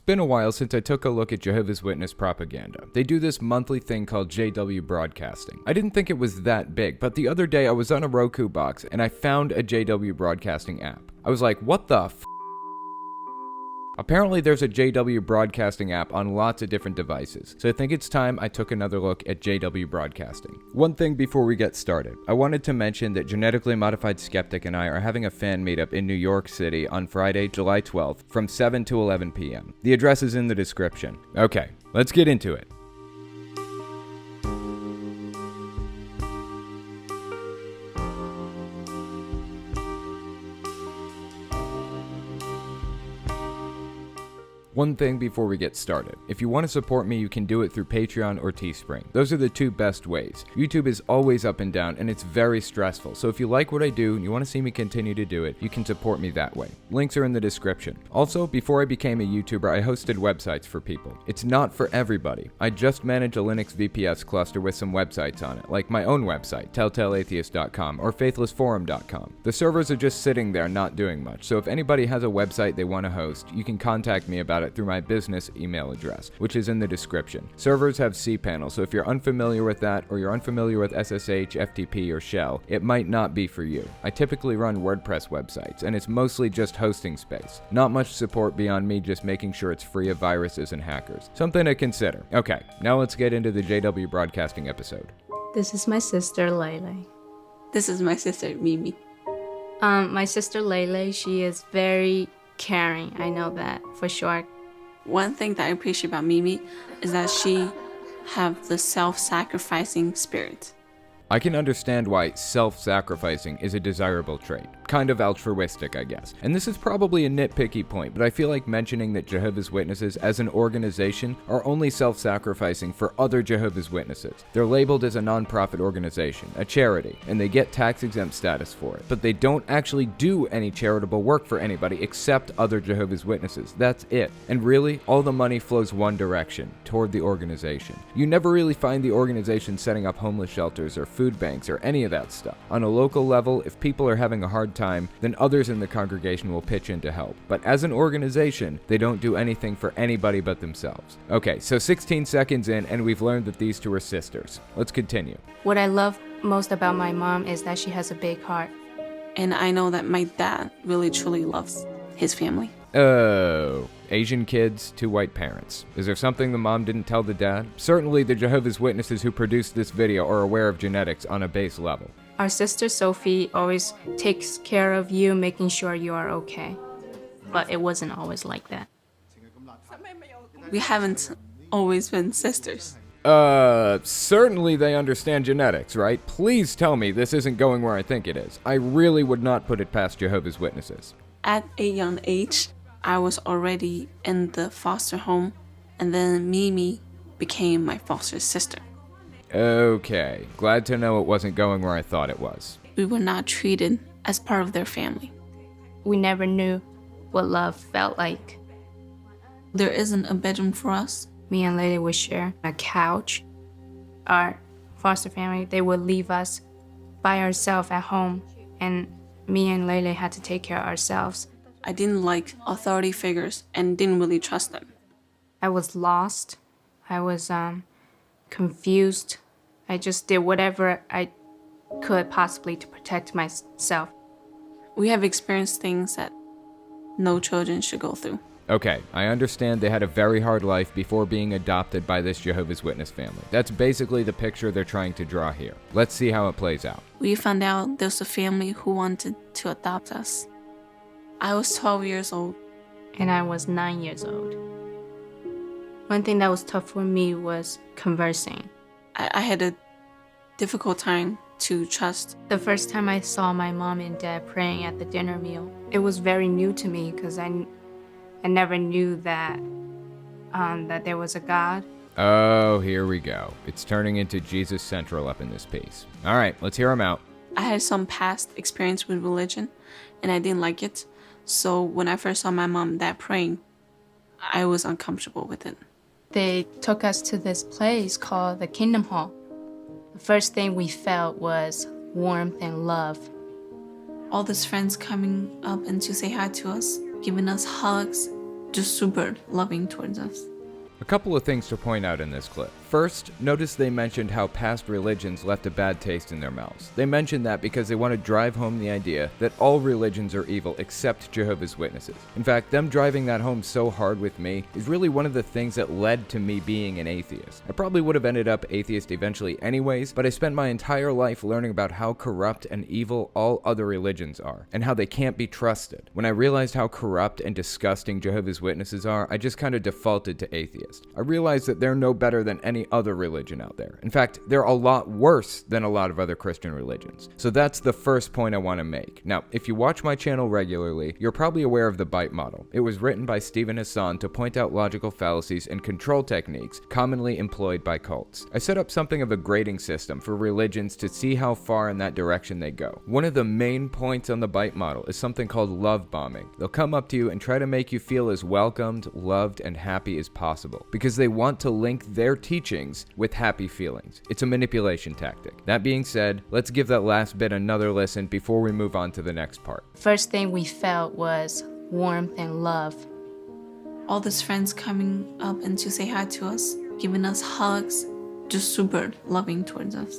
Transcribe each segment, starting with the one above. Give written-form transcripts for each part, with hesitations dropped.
been a while since I took a look at Jehovah's Witness propaganda. They do this monthly thing called JW Broadcasting. I didn't think it was that big, but the other day I was on a Roku box and I found a JW Broadcasting app. I was like, what the f***? Apparently there's a JW Broadcasting app on lots of different devices, so I think it's time I took another look at JW Broadcasting. One thing before we get started, I wanted to mention that Genetically Modified Skeptic and I are having a fan meetup in New York City on Friday, July 12th from 7 to 11 p.m. The address is in the description. Okay, let's get into it. One thing before we get started. If you want to support me, you can do it through Patreon or Teespring. Those are the two best ways. YouTube is always up and down, and it's very stressful, so if you like what I do and you want to see me continue to do it, you can support me that way. Links are in the description. Also, before I became a YouTuber, I hosted websites for people. It's not for everybody. I just manage a Linux VPS cluster with some websites on it, like my own website, telltaleatheist.com or faithlessforum.com. The servers are just sitting there not doing much, so if anybody has a website they want to host, you can contact me about it through my business email address, which is in the description. Servers have cPanel, so if you're unfamiliar with that, or you're unfamiliar with SSH, FTP, or Shell, it might not be for you. I typically run WordPress websites, and it's mostly just hosting space. Not much support beyond me just making sure it's free of viruses and hackers. Something to consider. Okay, now let's get into the JW Broadcasting episode. This is my sister, Lele. This is my sister, Mimi. My sister, Lele, she is very caring. I know that for sure. One thing that I appreciate about Mimi is that she have the self-sacrificing spirit. I can understand why self-sacrificing is a desirable trait. Kind of altruistic, I guess. And this is probably a nitpicky point, but I feel like mentioning that Jehovah's Witnesses as an organization are only self-sacrificing for other Jehovah's Witnesses. They're labeled as a non-profit organization, a charity, and they get tax-exempt status for it. But they don't actually do any charitable work for anybody except other Jehovah's Witnesses. That's it. And really, all the money flows one direction, toward the organization. You never really find the organization setting up homeless shelters or food banks or any of that stuff. On a local level, if people are having a hard time, then others in the congregation will pitch in to help. But as an organization, they don't do anything for anybody but themselves. Okay, so 16 seconds in, and we've learned that these two are sisters. Let's continue. What I love most about my mom is that she has a big heart. And I know that my dad really truly loves his family. Oh, Asian kids, two white parents. Is there something the mom didn't tell the dad? Certainly the Jehovah's Witnesses who produced this video are aware of genetics on a base level. Our sister Sophie always takes care of you, making sure you are okay. But it wasn't always like that. We haven't always been sisters. Certainly they understand genetics, right? Please tell me this isn't going where I think it is. I really would not put it past Jehovah's Witnesses. At a young age, I was already in the foster home, and then Mimi became my foster sister. Okay, glad to know it wasn't going where I thought it was. We were not treated as part of their family. We never knew what love felt like. There isn't a bedroom for us. Me and Lele would share a couch. Our foster family, they would leave us by ourselves at home, and me and Lele had to take care of ourselves. I didn't like authority figures and didn't really trust them. I was lost. I was confused. I just did whatever I could possibly to protect myself. We have experienced things that no children should go through. Okay, I understand they had a very hard life before being adopted by this Jehovah's Witness family. That's basically the picture they're trying to draw here. Let's see how it plays out. We found out there's a family who wanted to adopt us. I was 12 years old. And I was 9 years old. One thing that was tough for me was conversing. I had a difficult time to trust. The first time I saw my mom and dad praying at the dinner meal, it was very new to me because I never knew that that there was a God. Oh, here we go. It's turning into Jesus Central up in this piece. All right, let's hear him out. I had some past experience with religion, and I didn't like it. So when I first saw my mom and dad praying, I was uncomfortable with it. They took us to this place called the Kingdom Hall. The first thing we felt was warmth and love. All these friends coming up and to say hi to us, giving us hugs, just super loving towards us. A couple of things to point out in this clip. First, notice they mentioned how past religions left a bad taste in their mouths. They mentioned that because they want to drive home the idea that all religions are evil except Jehovah's Witnesses. In fact, them driving that home so hard with me is really one of the things that led to me being an atheist. I probably would have ended up atheist eventually anyways, but I spent my entire life learning about how corrupt and evil all other religions are, and how they can't be trusted. When I realized how corrupt and disgusting Jehovah's Witnesses are, I just kind of defaulted to atheist. I realized that they're no better than any other religion out there. In fact, they're a lot worse than a lot of other Christian religions. So that's the first point I want to make. Now, if you watch my channel regularly, you're probably aware of the bite model. It was written by Stephen Hassan to point out logical fallacies and control techniques commonly employed by cults. I set up something of a grading system for religions to see how far in that direction they go. One of the main points on the bite model is something called love bombing. They'll come up to you and try to make you feel as welcomed, loved, and happy as possible, because they want to link their teachings with happy feelings. It's a manipulation tactic. That being said, let's give that last bit another listen before we move on to the next part. First thing we felt was warmth and love. All these friends coming up and to say hi to us, giving us hugs, just super loving towards us.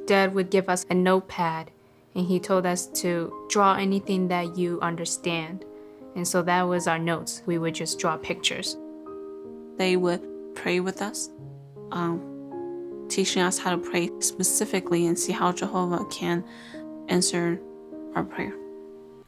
Dad would give us a notepad and he told us to draw anything that you understand. And so that was our notes. We would just draw pictures. They would pray with us, teaching us how to pray specifically and see how Jehovah can answer our prayer.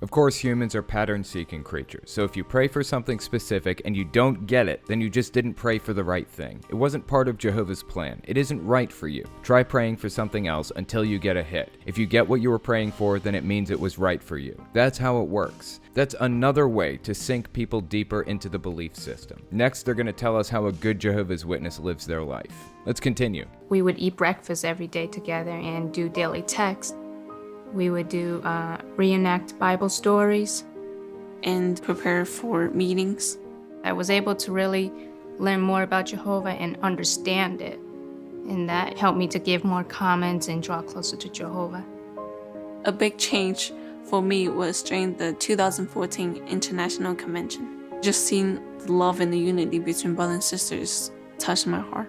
Of course, humans are pattern-seeking creatures, so if you pray for something specific and you don't get it, then you just didn't pray for the right thing. It wasn't part of Jehovah's plan. It isn't right for you. Try praying for something else until you get a hit. If you get what you were praying for, then it means it was right for you. That's how it works. That's another way to sink people deeper into the belief system. Next, they're going to tell us how a good Jehovah's Witness lives their life. Let's continue. We would eat breakfast every day together and do daily text. We would do reenact Bible stories. And prepare for meetings. I was able to really learn more about Jehovah and understand it. And that helped me to give more comments and draw closer to Jehovah. A big change for me was during the 2014 International Convention. Just seeing the love and the unity between brothers and sisters touched my heart.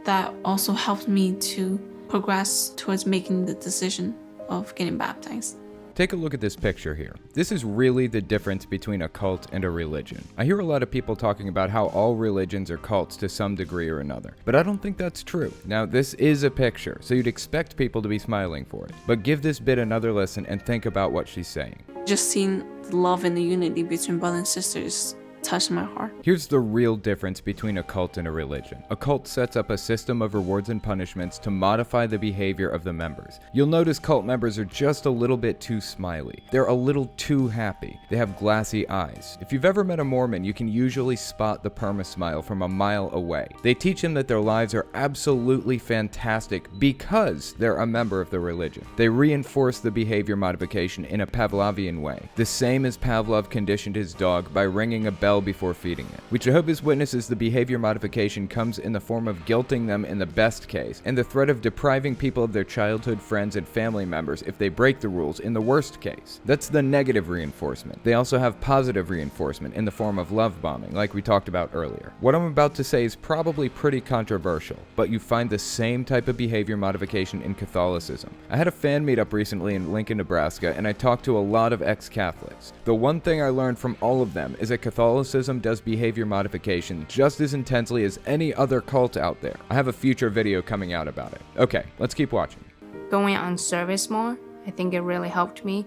That also helped me to progress towards making the decision of getting baptized. Take a look at this picture here. This is really the difference between a cult and a religion. I hear a lot of people talking about how all religions are cults to some degree or another, but I don't think that's true. Now, this is a picture, so you'd expect people to be smiling for it, but give this bit another listen and think about what she's saying. Just seeing the love and the unity between brothers and sisters touched my heart. Here's the real difference between a cult and a religion. A cult sets up a system of rewards and punishments to modify the behavior of the members. You'll notice cult members are just a little bit too smiley. They're a little too happy. They have glassy eyes. If you've ever met a Mormon, you can usually spot the perma-smile from a mile away. They teach them that their lives are absolutely fantastic because they're a member of the religion. They reinforce the behavior modification in a Pavlovian way, the same as Pavlov conditioned his dog by ringing a bell before feeding it. With Jehovah's Witnesses, the behavior modification comes in the form of guilting them in the best case, and the threat of depriving people of their childhood friends and family members if they break the rules in the worst case. That's the negative reinforcement. They also have positive reinforcement in the form of love bombing, like we talked about earlier. What I'm about to say is probably pretty controversial, but you find the same type of behavior modification in Catholicism. I had a fan meetup recently in Lincoln, Nebraska, and I talked to a lot of ex-Catholics. The one thing I learned from all of them is that Catholicism does behavior modification just as intensely as any other cult out there. I have a future video coming out about it. Okay, let's keep watching. Going on service more, I think it really helped me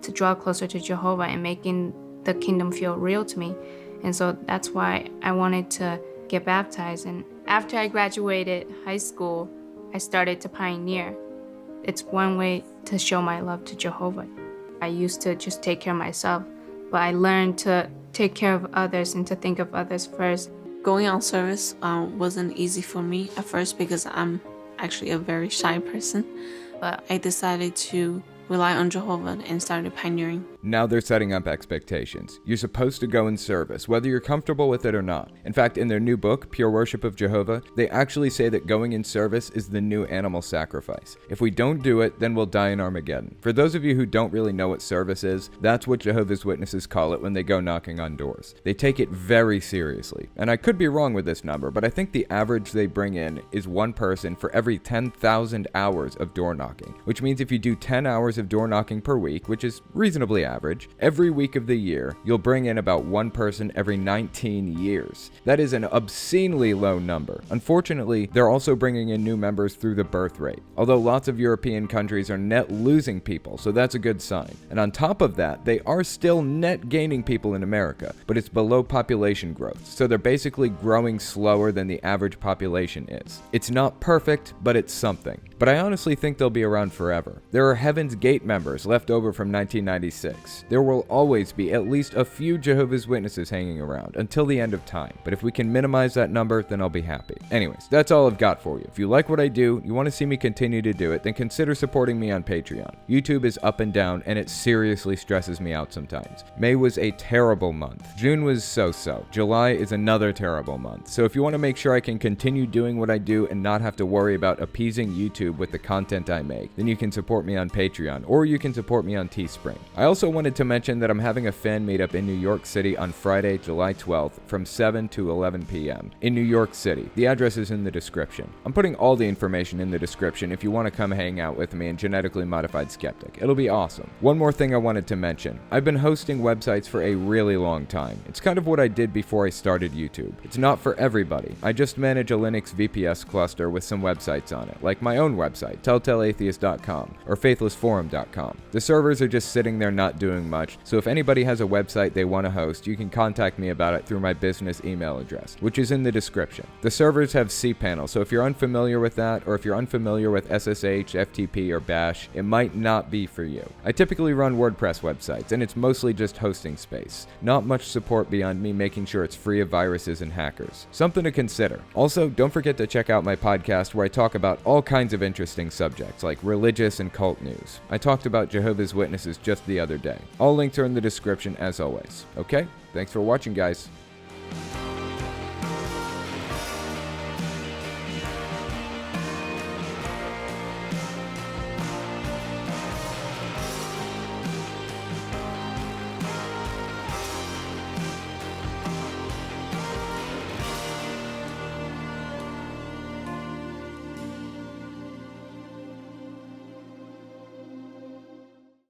to draw closer to Jehovah and making the kingdom feel real to me. And so that's why I wanted to get baptized. And after I graduated high school, I started to pioneer. It's one way to show my love to Jehovah. I used to just take care of myself, but I learned to take care of others and to think of others first. Going on service wasn't easy for me at first because I'm actually a very shy person, but I decided to rely on Jehovah and started pioneering. Now they're setting up expectations. You're supposed to go in service, whether you're comfortable with it or not. In fact, in their new book, Pure Worship of Jehovah, they actually say that going in service is the new animal sacrifice. If we don't do it, then we'll die in Armageddon. For those of you who don't really know what service is, that's what Jehovah's Witnesses call it when they go knocking on doors. They take it very seriously. And I could be wrong with this number, but I think the average they bring in is one person for every 10,000 hours of door knocking, which means if you do 10 hours of door knocking per week, which is reasonably average, every week of the year, you'll bring in about one person every 19 years. That is an obscenely low number. Unfortunately, they're also bringing in new members through the birth rate, although lots of European countries are net losing people, so that's a good sign. And on top of that, they are still net gaining people in America, but it's below population growth, so they're basically growing slower than the average population is. It's not perfect, but it's something. But I honestly think they'll be around forever. There are Heaven's Gate members left over from 1996. There will always be at least a few Jehovah's Witnesses hanging around until the end of time, but if we can minimize that number, then I'll be happy. Anyways, that's all I've got for you. If you like what I do, you want to see me continue to do it, then consider supporting me on Patreon. YouTube is up and down, and it seriously stresses me out sometimes. May was a terrible month. June was so-so. July is another terrible month. So if you want to make sure I can continue doing what I do and not have to worry about appeasing YouTube with the content I make, then you can support me on Patreon, or you can support me on Teespring. I also wanted to mention that I'm having a fan meetup in New York City on Friday, July 12th from 7 to 11 p.m. in New York City. The address is in the description. I'm putting all the information in the description if you want to come hang out with me in Genetically Modified Skeptic. It'll be awesome. One more thing I wanted to mention. I've been hosting websites for a really long time. It's kind of what I did before I started YouTube. It's not for everybody. I just manage a Linux VPS cluster with some websites on it, like my own website, telltaleatheist.com or faithlessforum.com. The servers are just sitting there not doing much, so if anybody has a website they want to host, you can contact me about it through my business email address, which is in the description. The servers have cPanel, so if you're unfamiliar with that, or if you're unfamiliar with SSH, FTP, or Bash, it might not be for you. I typically run WordPress websites, and it's mostly just hosting space. Not much support beyond me making sure it's free of viruses and hackers. Something to consider. Also, don't forget to check out my podcast where I talk about all kinds of interesting subjects like religious and cult news. I talked about Jehovah's Witnesses just the other day. All links are in the description as always. Okay? Thanks for watching, guys.